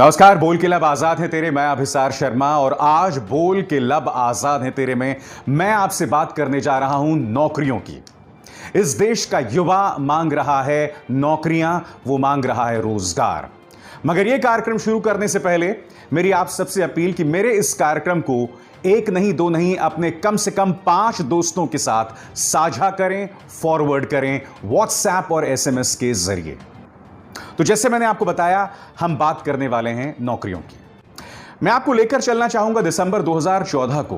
नमस्कार। बोल के लब आजाद है तेरे, मैं अभिसार शर्मा और आज बोल के लब आजाद है तेरे में मैं आपसे बात करने जा रहा हूं नौकरियों की। इस देश का युवा मांग रहा है नौकरियां, वो मांग रहा है रोजगार। मगर यह कार्यक्रम शुरू करने से पहले मेरी आप सबसे अपील कि मेरे इस कार्यक्रम को एक नहीं दो नहीं अपने कम से कम 5 दोस्तों के साथ साझा करें, फॉरवर्ड करें व्हाट्सएप और एसएमएस के जरिए। तो जैसे मैंने आपको बताया, हम बात करने वाले हैं नौकरियों की। मैं आपको लेकर चलना चाहूंगा दिसंबर 2014 को।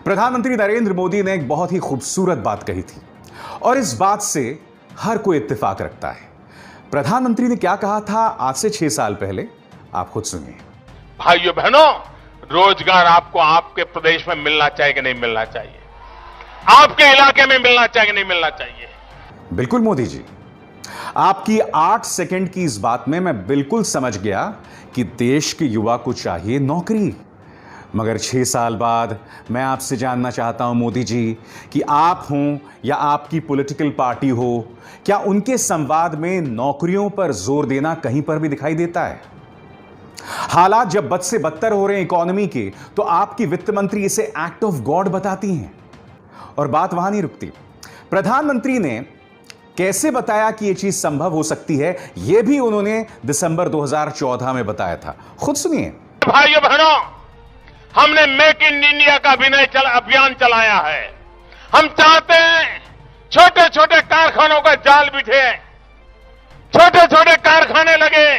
प्रधानमंत्री नरेंद्र मोदी ने एक बहुत ही खूबसूरत बात कही थी और इस बात से हर कोई इत्तेफाक रखता है। प्रधानमंत्री ने क्या कहा था आज से 6 साल पहले, आप खुद सुनिए। भाइयों बहनों, रोजगार आपको आपके प्रदेश में मिलना चाहिए कि नहीं मिलना चाहिए? आपके इलाके में मिलना चाहिए कि नहीं मिलना चाहिए? बिल्कुल मोदी जी, आपकी 8 सेकंड की इस बात में मैं बिल्कुल समझ गया कि देश के युवा को चाहिए नौकरी। मगर 6 साल बाद मैं आपसे जानना चाहता हूं मोदी जी कि आप हों या आपकी पॉलिटिकल पार्टी हो, क्या उनके संवाद में नौकरियों पर जोर देना कहीं पर भी दिखाई देता है? हालात जब बद से बदतर हो रहे हैं इकोनॉमी के, तो आपकी वित्त मंत्री इसे एक्ट ऑफ गॉड बताती हैं। और बात वहां नहीं रुकती। प्रधानमंत्री ने कैसे बताया कि यह चीज संभव हो सकती है, यह भी उन्होंने दिसंबर 2014 में बताया था। खुद सुनिए। भाइयों बहनों, हमने मेक इन इंडिया का अभियान चलाया है। हम चाहते हैं छोटे छोटे कारखानों का जाल बिछे, छोटे छोटे कारखाने लगे,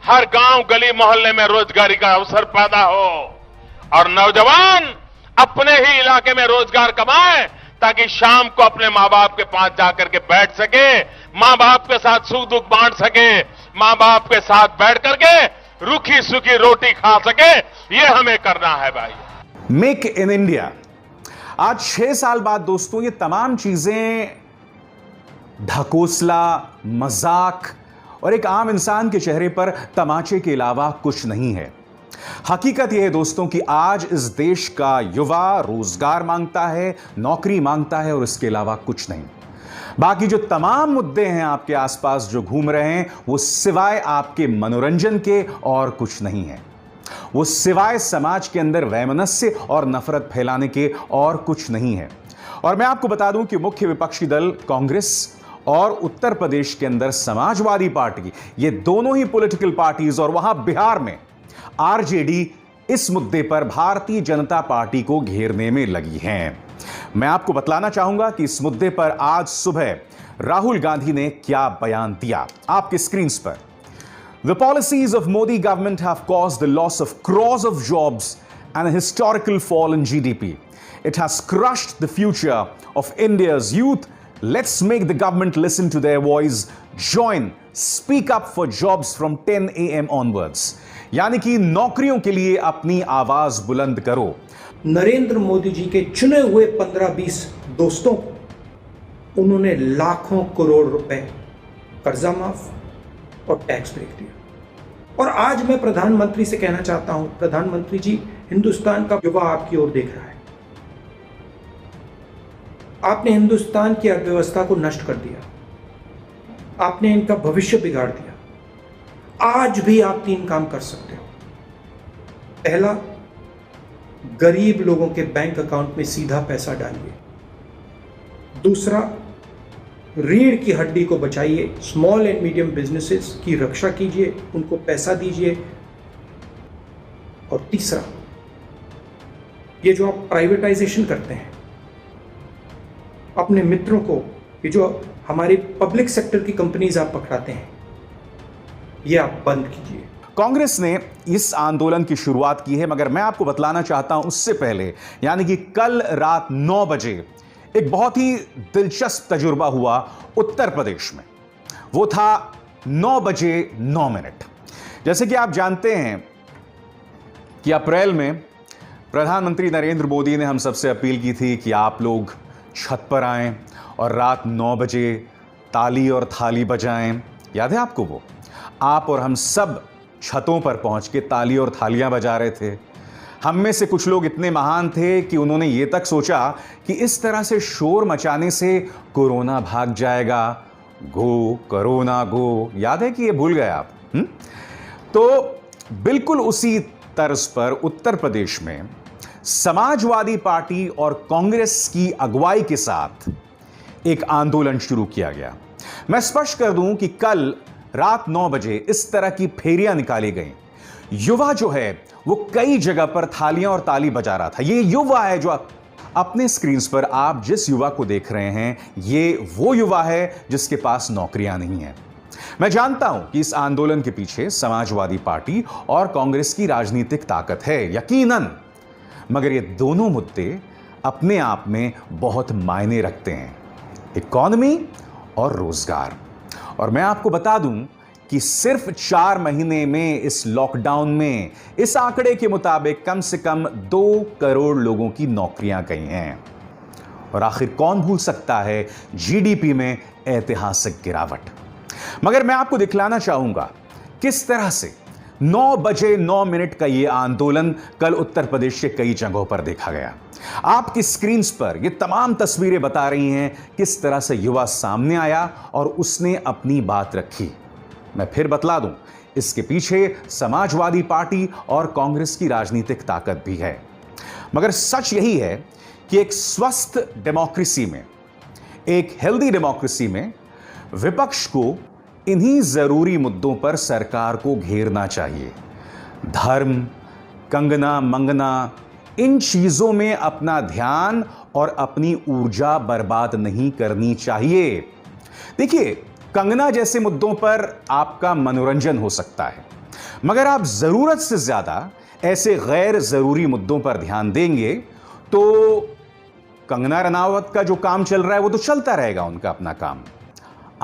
हर गांव गली मोहल्ले में रोजगारी का अवसर पैदा हो और नौजवान अपने ही इलाके में रोजगार कमाए ताकि शाम को अपने मां बाप के पास जाकर के बैठ सके, मां बाप के साथ सुख दुख बांट सके, मां बाप के साथ बैठ करके रूखी सूखी रोटी खा सके। ये हमें करना है भाई। Make in India. आज 6 साल बाद दोस्तों, ये तमाम चीजें ढकोसला, मजाक और एक आम इंसान के चेहरे पर तमाचे के अलावा कुछ नहीं है। हकीकत यह है दोस्तों कि आज इस देश का युवा रोजगार मांगता है, नौकरी मांगता है और इसके अलावा कुछ नहीं। बाकी जो तमाम मुद्दे हैं आपके आसपास जो घूम रहे हैं, वो सिवाय आपके मनोरंजन के और कुछ नहीं है। वो सिवाय समाज के अंदर वैमनस्य और नफरत फैलाने के और कुछ नहीं है। और मैं आपको बता दूं कि मुख्य विपक्षी दल कांग्रेस और उत्तर प्रदेश के अंदर समाजवादी पार्टी, ये दोनों ही पॉलिटिकल पार्टीज और वहां बिहार में आरजेडी इस मुद्दे पर भारतीय जनता पार्टी को घेरने में लगी हैं। मैं आपको बतलाना चाहूंगा कि इस मुद्दे पर आज सुबह राहुल गांधी ने क्या बयान दिया। आपके स्क्रीन पर। The policies of Modi government have caused the loss of crores of jobs and a historical fall in GDP. It has crushed the future of India's youth. Let's make the government listen to their voice. Join, speak up for jobs from 10 a.m. onwards. यानी कि नौकरियों के लिए अपनी आवाज बुलंद करो। नरेंद्र मोदी जी के चुने हुए 15-20 दोस्तों को उन्होंने लाखों करोड़ रुपए कर्जा माफ और टैक्स ब्रेक दिया। और आज मैं प्रधानमंत्री से कहना चाहता हूं, प्रधानमंत्री जी, हिंदुस्तान का युवा आपकी ओर देख रहा है। आपने हिंदुस्तान की अर्थव्यवस्था को नष्ट कर दिया, आपने इनका भविष्य बिगाड़ दिया। आज भी आप 3 काम कर सकते हो। पहला, गरीब लोगों के बैंक अकाउंट में सीधा पैसा डालिए। दूसरा, रीढ़ की हड्डी को बचाइए, स्मॉल एंड मीडियम बिजनेसेस की रक्षा कीजिए, उनको पैसा दीजिए। और तीसरा, ये जो आप प्राइवेटाइजेशन करते हैं, अपने मित्रों को, ये जो हमारी पब्लिक सेक्टर की कंपनीज आप पकड़ाते हैं, ये आप बंद कीजिए। कांग्रेस ने इस आंदोलन की शुरुआत की है, मगर मैं आपको बतलाना चाहता हूं उससे पहले, यानी कि कल रात 9 बजे एक बहुत ही दिलचस्प तजुर्बा हुआ उत्तर प्रदेश में। वो था 9 बजे 9 मिनट। जैसे कि आप जानते हैं कि अप्रैल में प्रधानमंत्री नरेंद्र मोदी ने हम सबसे अपील की थी कि आप लोग छत पर आएं और रात 9 बजे ताली और थाली बजाएं। याद है आपको वो? आप और हम सब छतों पर पहुंच के ताली और थालियां बजा रहे थे। हम में से कुछ लोग इतने महान थे कि उन्होंने यह तक सोचा कि इस तरह से शोर मचाने से कोरोना भाग जाएगा। गो कोरोना गो, याद है कि ये भूल गए आप? तो बिल्कुल उसी तर्ज पर उत्तर प्रदेश में समाजवादी पार्टी और कांग्रेस की अगुवाई के साथ एक आंदोलन शुरू किया गया। मैं स्पष्ट कर दूं कि कल रात 9 बजे इस तरह की फेरियां निकाली गई। युवा जो है वो कई जगह पर थालियां और ताली बजा रहा था। ये युवा है जो अपने स्क्रीन पर आप जिस युवा को देख रहे हैं, ये वो युवा है जिसके पास नौकरियां नहीं है। मैं जानता हूं कि इस आंदोलन के पीछे समाजवादी पार्टी और कांग्रेस की राजनीतिक ताकत है, यकीनन, मगर ये दोनों मुद्दे अपने आप में बहुत मायने रखते हैं, इकॉनमी और रोजगार। और मैं आपको बता दूं कि सिर्फ 4 महीने में इस लॉकडाउन में इस आंकड़े के मुताबिक कम से कम 2 करोड़ लोगों की नौकरियां गई हैं। और आखिर कौन भूल सकता है जीडीपी में ऐतिहासिक गिरावट। मगर मैं आपको दिखलाना चाहूंगा किस तरह से 9 बजे 9 मिनट का यह आंदोलन कल उत्तर प्रदेश के कई जगहों पर देखा गया। आपकी स्क्रीन पर ये तमाम तस्वीरें बता रही हैं किस तरह से युवा सामने आया और उसने अपनी बात रखी। मैं फिर बतला दूं, इसके पीछे समाजवादी पार्टी और कांग्रेस की राजनीतिक ताकत भी है। मगर सच यही है कि एक स्वस्थ डेमोक्रेसी में, एक हेल्दी डेमोक्रेसी में विपक्ष को इन्हीं जरूरी मुद्दों पर सरकार को घेरना चाहिए। धर्म, कंगना मंगना, इन चीजों में अपना ध्यान और अपनी ऊर्जा बर्बाद नहीं करनी चाहिए। देखिए, कंगना जैसे मुद्दों पर आपका मनोरंजन हो सकता है, मगर आप जरूरत से ज्यादा ऐसे गैर जरूरी मुद्दों पर ध्यान देंगे तो कंगना रनावत का जो काम चल रहा है वो तो चलता रहेगा, उनका अपना काम।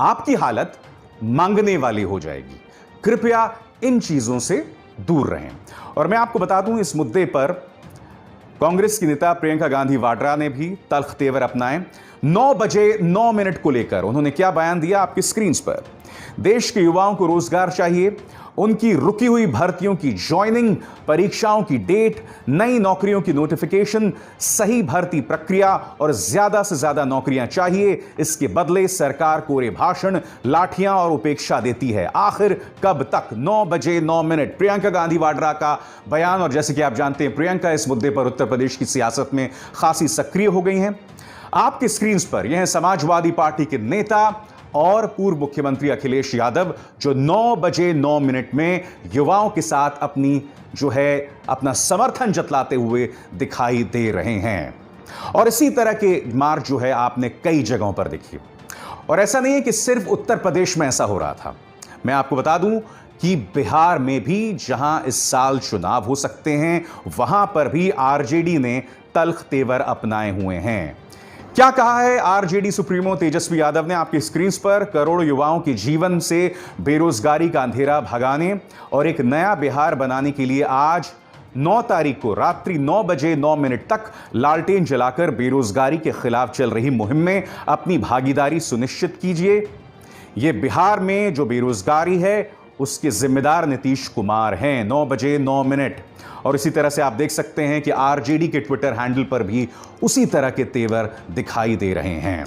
आपकी हालत मांगने वाली हो जाएगी। कृपया इन चीजों से दूर रहें। और मैं आपको बता दूं, इस मुद्दे पर कांग्रेस की नेता प्रियंका गांधी वाड्रा ने भी तल्ख तेवर अपनाए। 9 बजे 9 मिनट को लेकर उन्होंने क्या बयान दिया आपकी स्क्रीन पर। देश के युवाओं को रोजगार चाहिए, उनकी रुकी हुई भर्तियों की ज्वाइनिंग, परीक्षाओं की डेट, नई नौकरियों की नोटिफिकेशन, सही भर्ती प्रक्रिया और ज्यादा से ज्यादा नौकरियां चाहिए। इसके बदले सरकार कोरे भाषण, लाठियां और उपेक्षा देती है। आखिर कब तक? 9 बजे 9 मिनट, प्रियंका गांधी वाड्रा का बयान। और जैसे कि आप जानते हैं, प्रियंका इस मुद्दे पर उत्तर प्रदेश की सियासत में खासी सक्रिय हो गई हैं। आपकी स्क्रीन पर यह समाजवादी पार्टी के नेता और पूर्व मुख्यमंत्री अखिलेश यादव, जो 9 बजे 9 मिनट में युवाओं के साथ अपना समर्थन जतलाते हुए दिखाई दे रहे हैं। और इसी तरह के मार्च जो है आपने कई जगहों पर देखी। और ऐसा नहीं है कि सिर्फ उत्तर प्रदेश में ऐसा हो रहा था। मैं आपको बता दूं कि बिहार में भी, जहां इस साल चुनाव हो सकते हैं, वहां पर भी आरजेडी ने तल्ख तेवर अपनाए हुए हैं। क्या कहा है आरजेडी सुप्रीमो तेजस्वी यादव ने आपकी स्क्रीन पर? करोड़ों युवाओं के जीवन से बेरोजगारी का अंधेरा भगाने और एक नया बिहार बनाने के लिए आज 9 तारीख को रात्रि 9 बजे 9 मिनट तक लालटेन जलाकर बेरोजगारी के खिलाफ चल रही मुहिम में अपनी भागीदारी सुनिश्चित कीजिए। यह बिहार में जो बेरोजगारी है उसके जिम्मेदार नीतीश कुमार हैं। 9 बजे 9 मिनट। और इसी तरह से आप देख सकते हैं कि आरजेडी के ट्विटर हैंडल पर भी उसी तरह के तेवर दिखाई दे रहे हैं।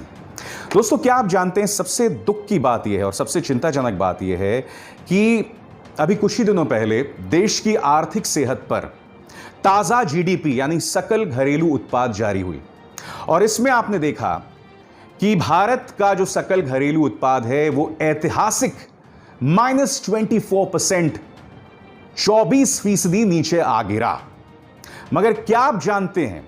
दोस्तों, क्या आप जानते हैं, सबसे दुख की बात यह है और सबसे चिंताजनक बात यह है कि अभी कुछ ही दिनों पहले देश की आर्थिक सेहत पर ताजा जीडीपी यानी सकल घरेलू उत्पाद जारी हुई। और इसमें आपने देखा कि भारत का जो सकल घरेलू उत्पाद है वो ऐतिहासिक -24%, 24% नीचे आ गिरा। मगर क्या आप जानते हैं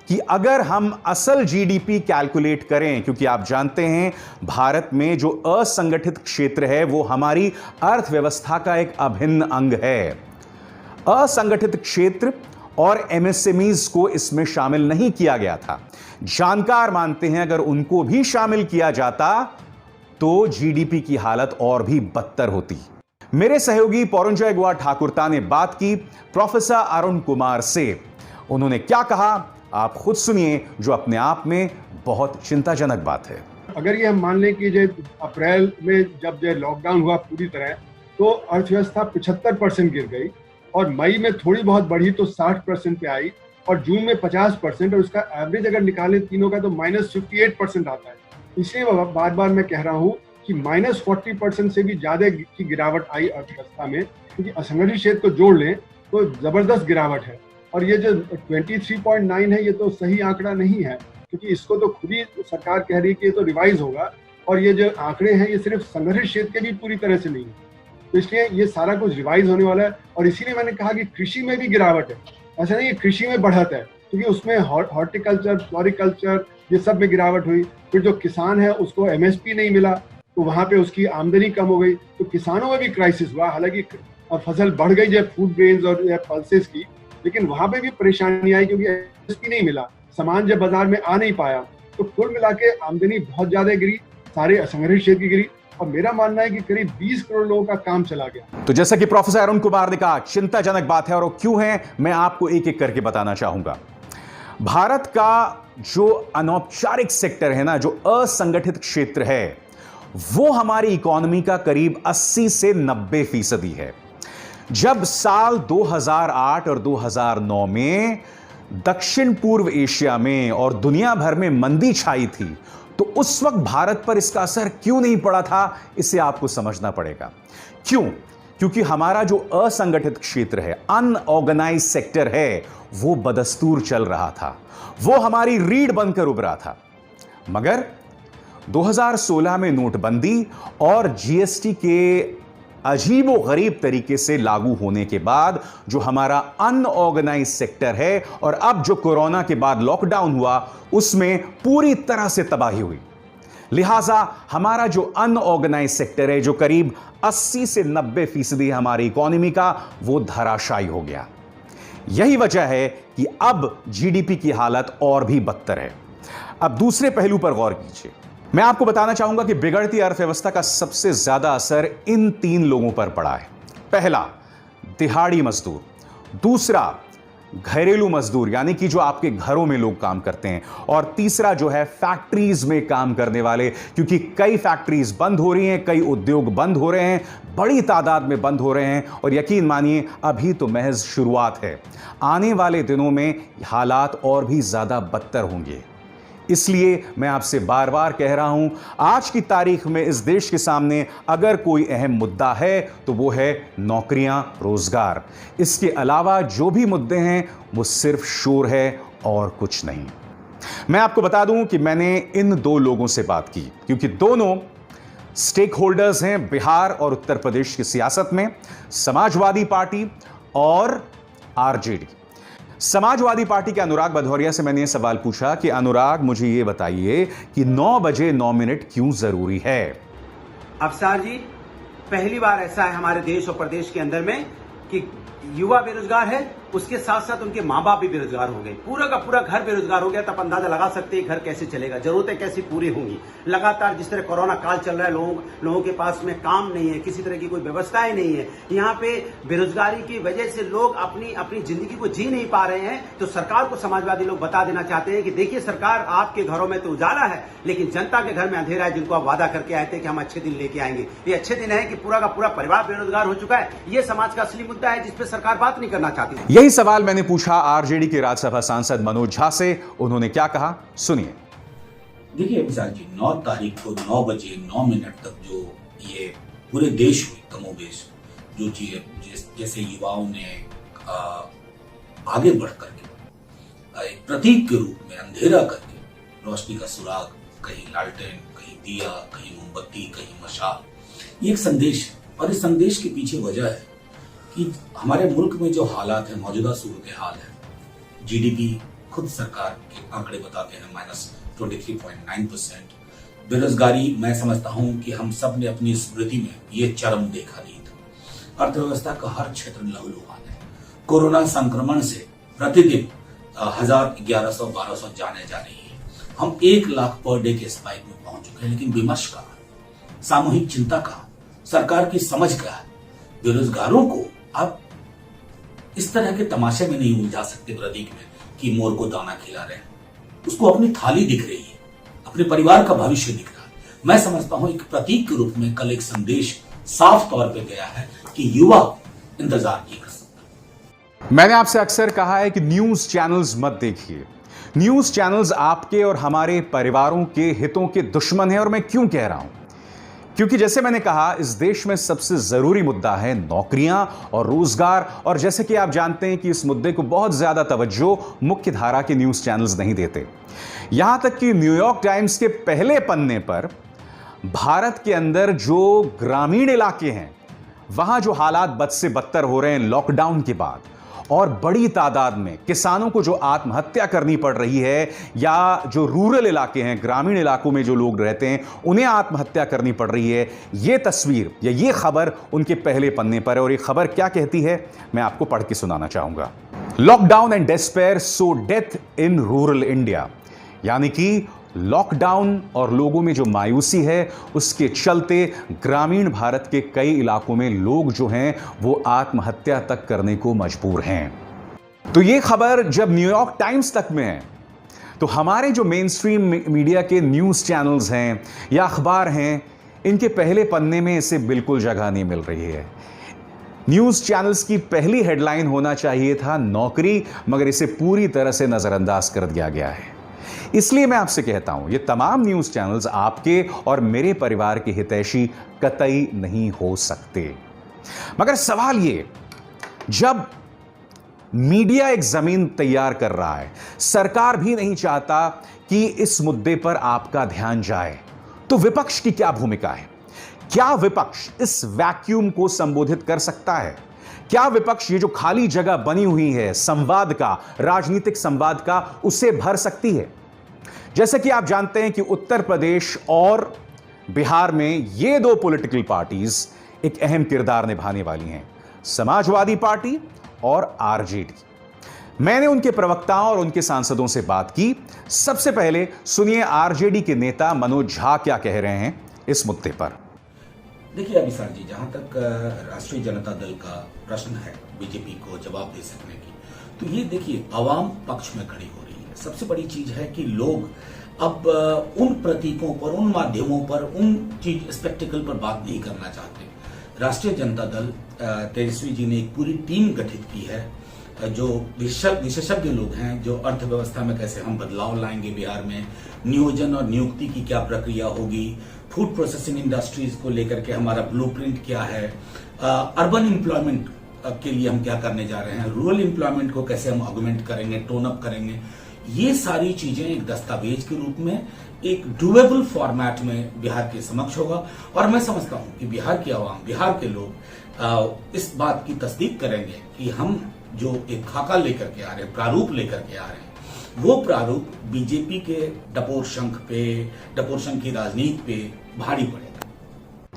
कि अगर हम असल जीडीपी कैलकुलेट करें, क्योंकि आप जानते हैं भारत में जो असंगठित क्षेत्र है वो हमारी अर्थव्यवस्था का एक अभिन्न अंग है। असंगठित क्षेत्र और एमएसएमईज को इसमें शामिल नहीं किया गया था। जानकार मानते हैं अगर उनको भी शामिल किया जाता तो जीडीपी की हालत और भी बदतर होती। मेरे सहयोगी पौरंजय गुआ ठाकुरता ने बात की प्रोफेसर अरुण कुमार से। उन्होंने क्या कहा आप खुद सुनिए, जो अपने आप में बहुत चिंताजनक बात है। अगर ये हम मान लें कि जो अप्रैल में जब जो लॉकडाउन हुआ पूरी तरह, तो अर्थव्यवस्था 75% गिर गई और मई में थोड़ी बहुत बढ़ी तो 60% पे आई और जून में 50%, और उसका एवरेज अगर निकालें तीनों का तो -58% आता है। इसलिए बार बार मैं कह रहा हूं कि -40% से भी ज्यादा की गिरावट आई अर्थव्यवस्था में। क्योंकि असंगठित क्षेत्र को जोड़ लें तो जबरदस्त गिरावट है। और ये जो 23.9 है ये तो सही आंकड़ा नहीं है, क्योंकि इसको तो खुद ही सरकार कह रही है कि ये तो रिवाइज होगा, और ये जो आंकड़े हैं ये सिर्फ संगठित क्षेत्र के भी पूरी तरह से नहीं है। तो इसलिए ये सारा कुछ रिवाइज होने वाला है। और इसीलिए मैंने कहा कि कृषि में भी गिरावट है, ऐसा नहीं है कृषि में बढ़त है, क्योंकि उसमें हॉर्टिकल्चर, फ्लोरिकल्चर, ये सब में गिरावट हुई। फिर जो किसान है उसको MSP नहीं मिला, तो वहां पे उसकी आमदनी कम हो गई, तो किसानों में भी क्राइसिस हुआ। हालांकि फसल बढ़ गई जब फूड ग्रेन्स और पल्सेस की, लेकिन वहां पे भी परेशानी आई क्योंकि MSP नहीं मिला, सामान जब बाजार में आ नहीं पाया। तो कुल मिला के आमदनी बहुत ज्यादा गिरी, सारे असंगठित क्षेत्र की गिरी, और मेरा मानना है कि करीब 20 करोड़ लोगों का काम चला गया। तो जैसा कि प्रोफेसर अरुण कुमार ने कहा, चिंताजनक बात है, और वो क्यों है मैं आपको एक एक करके बताना चाहूंगा। भारत का जो अनौपचारिक सेक्टर है ना, जो असंगठित क्षेत्र है, वो हमारी इकोनॉमी का करीब 80 से 90% है। जब साल 2008 और 2009 में दक्षिण पूर्व एशिया में और दुनिया भर में मंदी छाई थी, तो उस वक्त भारत पर इसका असर क्यों नहीं पड़ा था, इसे आपको समझना पड़ेगा। क्यों? क्योंकि हमारा जो असंगठित क्षेत्र है, अनऑर्गेनाइज सेक्टर है, वो बदस्तूर चल रहा था, वो हमारी रीढ़ बनकर उभरा था। मगर 2016 में नोटबंदी और GST के अजीबो गरीब तरीके से लागू होने के बाद जो हमारा अनऑर्गेनाइज सेक्टर है, और अब जो कोरोना के बाद लॉकडाउन हुआ, उसमें पूरी तरह से तबाही हुई। लिहाजा हमारा जो अनऑर्गेनाइज सेक्टर है, जो करीब 80 से 90% हमारी इकोनॉमी का, वो धराशायी हो गया। यही वजह है कि अब GDP की हालत और भी बदतर है। अब दूसरे पहलू पर गौर कीजिए। मैं आपको बताना चाहूंगा कि बिगड़ती अर्थव्यवस्था का सबसे ज्यादा असर इन 3 लोगों पर पड़ा है। पहला, दिहाड़ी मजदूर। दूसरा, घरेलू मजदूर, यानी कि जो आपके घरों में लोग काम करते हैं। और तीसरा जो है, फैक्ट्रीज में काम करने वाले, क्योंकि कई फैक्ट्रीज बंद हो रही हैं, कई उद्योग बंद हो रहे हैं, बड़ी तादाद में बंद हो रहे हैं। और यकीन मानिए, अभी तो महज शुरुआत है, आने वाले दिनों में हालात और भी ज्यादा बदतर होंगे। इसलिए मैं आपसे बार बार कह रहा हूं, आज की तारीख में इस देश के सामने अगर कोई अहम मुद्दा है तो वो है नौकरियां, रोजगार। इसके अलावा जो भी मुद्दे हैं वो सिर्फ शोर है और कुछ नहीं। मैं आपको बता दूं कि मैंने इन 2 लोगों से बात की, क्योंकि दोनों स्टेक होल्डर्स हैं बिहार और उत्तर प्रदेश की सियासत में, समाजवादी पार्टी और RJD। समाजवादी पार्टी के अनुराग भदौरिया से मैंने यह सवाल पूछा कि अनुराग, मुझे यह बताइए कि 9 बजे 9 मिनट क्यों जरूरी है? अफसार जी, पहली बार ऐसा है हमारे देश और प्रदेश के अंदर में कि युवा बेरोजगार है, उसके साथ साथ उनके माँ बाप भी बेरोजगार हो गए, पूरा का पूरा घर बेरोजगार हो गया। तब अंदाजा लगा सकते हैं घर कैसे चलेगा, जरूरतें कैसी पूरी होंगी। लगातार जिस तरह कोरोना काल चल रहा है, लोगों के पास में काम नहीं है, किसी तरह की कोई व्यवस्थाएं नहीं है, यहाँ पे बेरोजगारी की वजह से लोग अपनी जिंदगी को जी नहीं पा रहे हैं। तो सरकार को समाजवादी लोग बता देना चाहते हैं कि देखिए सरकार, आपके घरों में तो उजाला है, लेकिन जनता के घर में अंधेरा है, जिनको आप वादा करके आए थे कि हम अच्छे दिन लेके आएंगे। ये अच्छे दिन है कि पूरा का पूरा परिवार बेरोजगार हो चुका है। ये समाज का असली मुद्दा है जिसपे सरकार बात नहीं करना चाहती। यही सवाल मैंने पूछा RJD के राज्यसभा सांसद मनोज झा से। उन्होंने क्या कहा, सुनिए। देखिए अफसार जी, 9 तारीख को 9 बजे 9 मिनट तक जो ये पूरे देश में कमोबेश जो चीजें, जैसे युवाओं ने आगे बढ़ करके एक प्रतीक के रूप में अंधेरा करके रोशनी का सुराग, कहीं लालटेन, कहीं दिया, कहीं मोमबत्ती, कहीं मशाल, ये एक संदेश है। और इस संदेश के पीछे वजह है कि हमारे मुल्क में जो हालात है, मौजूदा सूरत हाल है, GDP खुद सरकार के आंकड़े बताते हैं -23.9%। बेरोजगारी, मैं समझता हूं कि हम सब ने अपनी स्मृति में ये चरम देखा नहीं था। अर्थव्यवस्था का हर क्षेत्र लहूलुहान है। कोरोना संक्रमण से प्रतिदिन 1000, 1100, 1200 जाने जा रही है। हम 1 लाख पर डे के स्पाइक में पहुंच चुके हैं, लेकिन विमर्श कहाँ, सामूहिक चिंता कहाँ, सरकार की समझ क्या है? बेरोजगारों को आप इस तरह के तमाशे में नहीं उलझा सकते प्रतीक में कि मोर को दाना खिला रहे हैं। उसको अपनी थाली दिख रही है, अपने परिवार का भविष्य दिख रहा है। मैं समझता हूं एक प्रतीक के रूप में कल एक संदेश साफ तौर पे गया है कि युवा इंतजार नहीं कर सकता। मैंने आपसे अक्सर कहा है कि न्यूज चैनल्स मत देखिए। न्यूज चैनल्स आपके और हमारे परिवारों के हितों के दुश्मन हैं। और मैं क्यों कह रहा हूं? क्योंकि जैसे मैंने कहा, इस देश में सबसे जरूरी मुद्दा है नौकरियां और रोजगार। और जैसे कि आप जानते हैं कि इस मुद्दे को बहुत ज्यादा तवज्जो मुख्य धारा के न्यूज चैनल्स नहीं देते। यहां तक कि न्यूयॉर्क टाइम्स के पहले पन्ने पर भारत के अंदर जो ग्रामीण इलाके हैं, वहां जो हालात बद से बदतर हो रहे हैं लॉकडाउन के बाद, और बड़ी तादाद में किसानों को जो आत्महत्या करनी पड़ रही है, या जो रूरल इलाके हैं, ग्रामीण इलाकों में जो लोग रहते हैं, उन्हें आत्महत्या करनी पड़ रही है, ये तस्वीर या ये खबर उनके पहले पन्ने पर है। और ये खबर क्या कहती है, मैं आपको पढ़ के सुनाना चाहूंगा। Lockdown and despair so death in rural India, यानी कि लॉकडाउन और लोगों में जो मायूसी है उसके चलते ग्रामीण भारत के कई इलाकों में लोग जो हैं वो आत्महत्या तक करने को मजबूर हैं। तो ये खबर जब न्यूयॉर्क टाइम्स तक में है, तो हमारे जो मेन स्ट्रीम मीडिया के न्यूज चैनल्स हैं या अखबार हैं, इनके पहले पन्ने में इसे बिल्कुल जगह नहीं मिल रही है। न्यूज चैनल्स की पहली हेडलाइन होना चाहिए था नौकरी, मगर इसे पूरी तरह से नजरअंदाज कर दिया गया है। इसलिए मैं आपसे कहता हूं, ये तमाम न्यूज चैनल्स आपके और मेरे परिवार के हितैषी कतई नहीं हो सकते। मगर सवाल ये, जब मीडिया एक जमीन तैयार कर रहा है, सरकार भी नहीं चाहता कि इस मुद्दे पर आपका ध्यान जाए, तो विपक्ष की क्या भूमिका है? क्या विपक्ष इस वैक्यूम को संबोधित कर सकता है? क्या विपक्ष ये जो खाली जगह बनी हुई है संवाद का, राजनीतिक संवाद का, उसे भर सकती है? जैसे कि आप जानते हैं कि उत्तर प्रदेश और बिहार में ये दो पॉलिटिकल पार्टीज एक अहम किरदार निभाने वाली हैं, समाजवादी पार्टी और आरजेडी। मैंने उनके प्रवक्ताओं और उनके सांसदों से बात की। सबसे पहले सुनिए आरजेडी के नेता मनोज झा क्या कह रहे हैं इस मुद्दे पर। देखिए अभिसार जी, जहां तक राष्ट्रीय जनता दल का प्रश्न है बीजेपी को जवाब दे सकने की, तो ये देखिए आवाम पक्ष में खड़ी हो रही है। सबसे बड़ी चीज है कि लोग अब उन प्रतीकों पर, उन माध्यमों पर, उन चीज स्पेक्टिकल पर बात नहीं करना चाहते। राष्ट्रीय जनता दल तेजस्वी जी ने एक पूरी टीम गठित की है, जो विशेषज्ञ लोग हैं, जो अर्थव्यवस्था में कैसे हम बदलाव लाएंगे, बिहार में नियोजन और नियुक्ति की क्या प्रक्रिया होगी, फूड प्रोसेसिंग इंडस्ट्रीज को लेकर के हमारा ब्लूप्रिंट क्या है, अर्बन एम्प्लॉयमेंट के लिए हम क्या करने जा रहे हैं, रूरल एम्प्लॉयमेंट को कैसे हम ऑगमेंट करेंगे, टोन अप करेंगे, ये सारी चीजें एक दस्तावेज के रूप में एक डुएबल फॉर्मेट में बिहार के समक्ष होगा। और मैं समझता हूं कि बिहार की आवाम, बिहार के लोग इस बात की तस्दीक करेंगे कि हम जो एक खाका लेकर के आ रहे हैं, प्रारूप लेकर के आ रहे हैं, वो प्रारूप बीजेपी के डपोर शंख की राजनीति पे भारी पड़ेगा।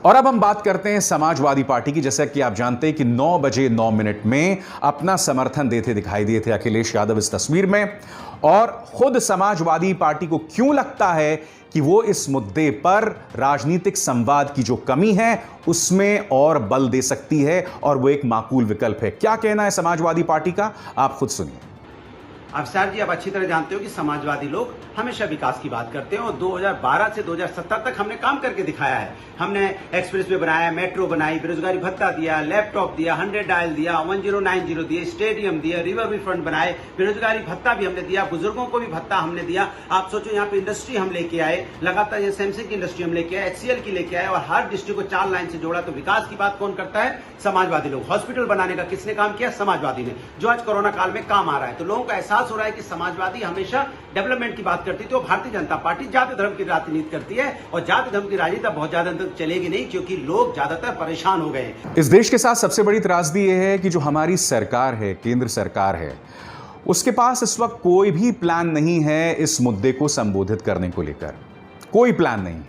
और अब हम बात करते हैं समाजवादी पार्टी की। जैसा कि आप जानते हैं कि 9 बजे 9 मिनट में अपना समर्थन देते दिखाई दिए थे अखिलेश यादव इस तस्वीर में। और खुद समाजवादी पार्टी को क्यों लगता है कि वो इस मुद्दे पर राजनीतिक संवाद की जो कमी है उसमें और बल दे सकती है, और वो एक माकूल विकल्प है। क्या कहना है समाजवादी पार्टी का, आप खुद सुनिए। अफसर जी, आप अच्छी तरह जानते हो कि समाजवादी लोग हमेशा विकास की बात करते हैं, और 2012 से 2017 तक हमने काम करके दिखाया है। हमने एक्सप्रेसवे बनाया, मेट्रो बनाई, बेरोजगारी भत्ता दिया, लैपटॉप दिया, 100 डायल दिया, 1090 दिए, स्टेडियम दिया, रिवर फ्रंट बनाए, बेरोजगारी भत्ता भी हमने दिया, बुजुर्गों को भी भत्ता हमने दिया। आप सोचो, यहाँ पे इंडस्ट्री हम लेके आए, लगातार ये सैमसंग की इंडस्ट्री हम लेके आए, HCL की लेके आए, और हर डिस्ट्रिक्ट को 4 लाइन से जोड़ा। तो विकास की बात कौन करता है? समाजवादी लोग। हॉस्पिटल बनाने का किसने काम किया? समाजवादी ने, जो आज कोरोना काल में काम आ रहा है। तो लोगों का एहसास हो रहा है कि समाजवादी हमेशा डेवलपमेंट की बात करती थी, और भारतीय जनता पार्टी जाति धर्म की राजनीति करती है, और जाति धर्म की राजनीति बहुत ज्यादा तक चलेगी नहीं, क्योंकि लोग ज्यादातर परेशान हो गए। इस देश के साथ सबसे बड़ी त्रासदी यह है कि जो हमारी सरकार है, केंद्र सरकार है, उसके पास इस वक्त कोई भी प्लान नहीं है इस मुद्दे को संबोधित करने को लेकर। कोई प्लान नहीं।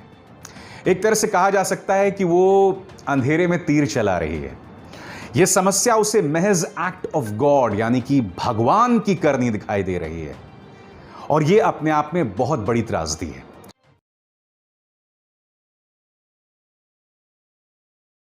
एक तरह से कहा जा सकता है कि वो अंधेरे में तीर चला रही है। यह समस्या उसे महज एक्ट ऑफ गॉड, यानी कि भगवान की करनी दिखाई दे रही है, और यह अपने आप में बहुत बड़ी त्रासदी है।